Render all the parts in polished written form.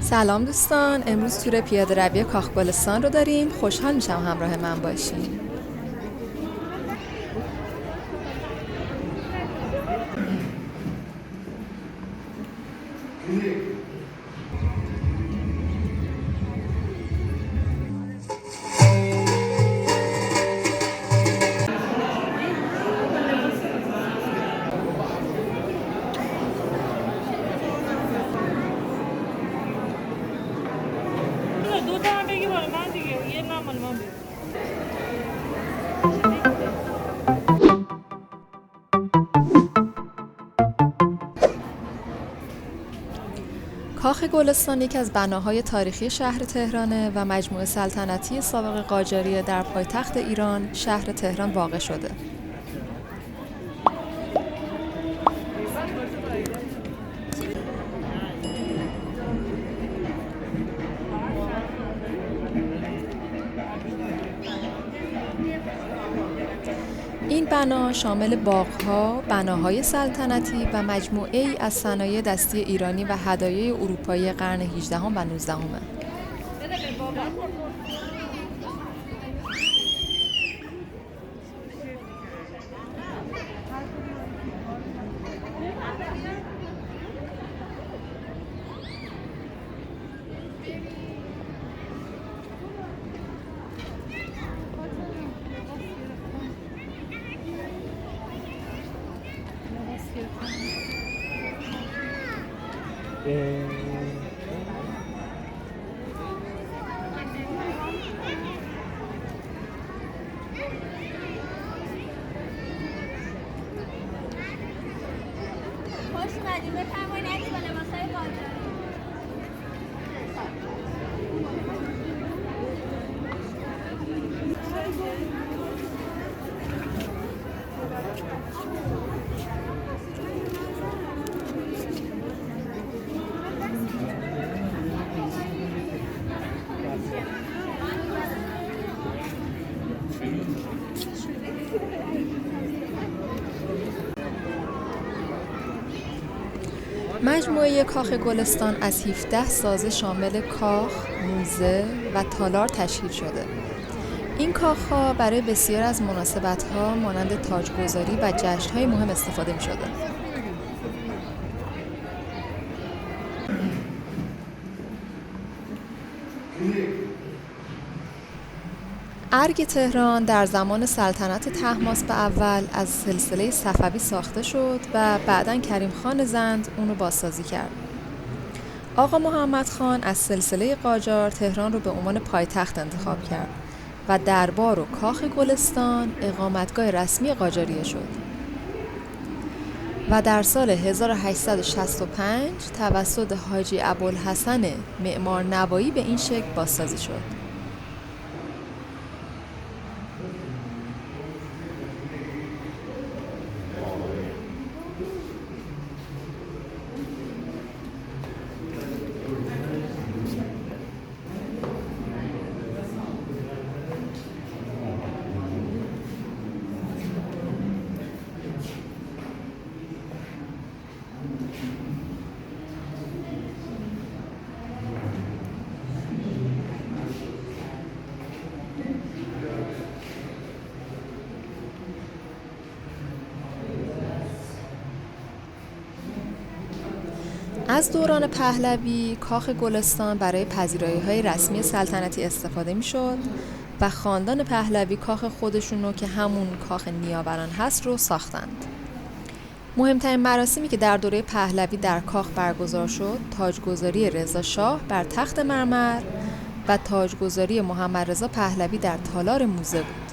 سلام دوستان، امروز تور پیاده روی کاخ گلستان رو داریم. خوشحال میشم همراه من باشین. دو تا هم بگی مال من دیگه، یه نه مال من بگی. کاخ گلستان یکی از بناهای تاریخی شهر تهرانه و مجموعه سلطنتی سابق قاجاریه در پایتخت ایران، شهر تهران واقع شده. این بنا شامل باغ‌ها، بناهای سلطنتی و مجموعه‌ای از صنایع دستی ایرانی و هدایای اروپایی قرن 18 و 19 همه. خوش اومدین، بفرمایید عکس با لباسای قاجاری. مجموعه کاخ گلستان از 17 سازه شامل کاخ، موزه و تالار تشکیل شده. این کاخ‌ها برای بسیار از مناسبت‌ها مانند تاجگذاری و جشن‌های مهم استفاده می‌شده. ارگ تهران در زمان سلطنت طهماسب اول از سلسله صفوی ساخته شد و بعداً کریم خان زند اون رو بازسازی کرد. آقا محمد خان از سلسله قاجار تهران رو به عنوان پایتخت انتخاب کرد و دربار و کاخ گلستان اقامتگاه رسمی قاجاریه شد و در سال 1865 توسط حاجی ابوالحسن معمار نوایی به این شکل بازسازی شد. از دوران پهلوی کاخ گلستان برای پذیرایی‌های رسمی سلطنتی استفاده می‌شد و خاندان پهلوی کاخ خودشونو که همون کاخ نیاوران هست رو ساختند. مهمترین مراسمی که در دوره پهلوی در کاخ برگزار شد تاجگذاری رضا شاه بر تخت مرمر و تاجگذاری محمد رضا پهلوی در تالار موزه بود.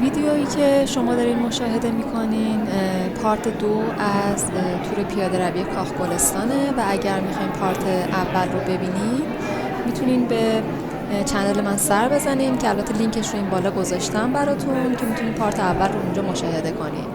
ویدیویی که شما دارین مشاهده میکنین پارت 2 از تور پیاده روی کاخ گلستانه و اگر میخواین پارت اول رو ببینید میتونین به چنل من سر بزنین که البته لینکش رو این بالا گذاشتم براتون که میتونین پارت اول رو اونجا مشاهده کنین.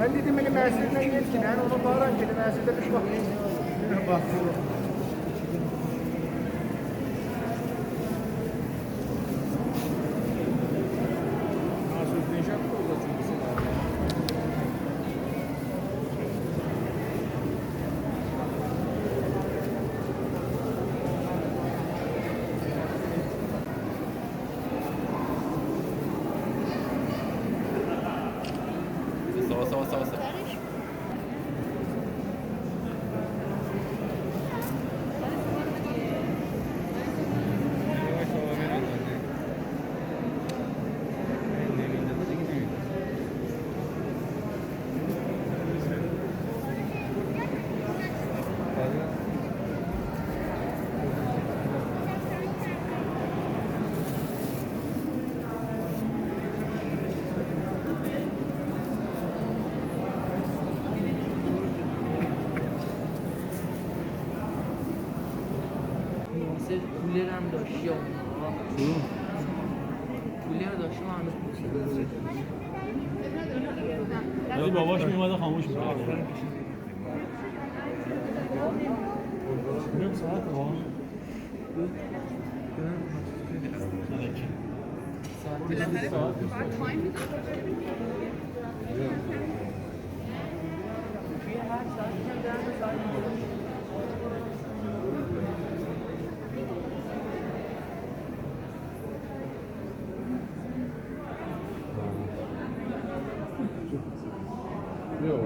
Ben dedim benim Mersin'den geç ki ben onu bağıran dedim Mersin'de bir bak. Bak. Nasıl diyeceğim ki o da çünkü Sağ. کولر هم داشتی یا کولر داشتی من هنوز ولی باباش میومد خاموش میکرد میرم ساعت ها Yok.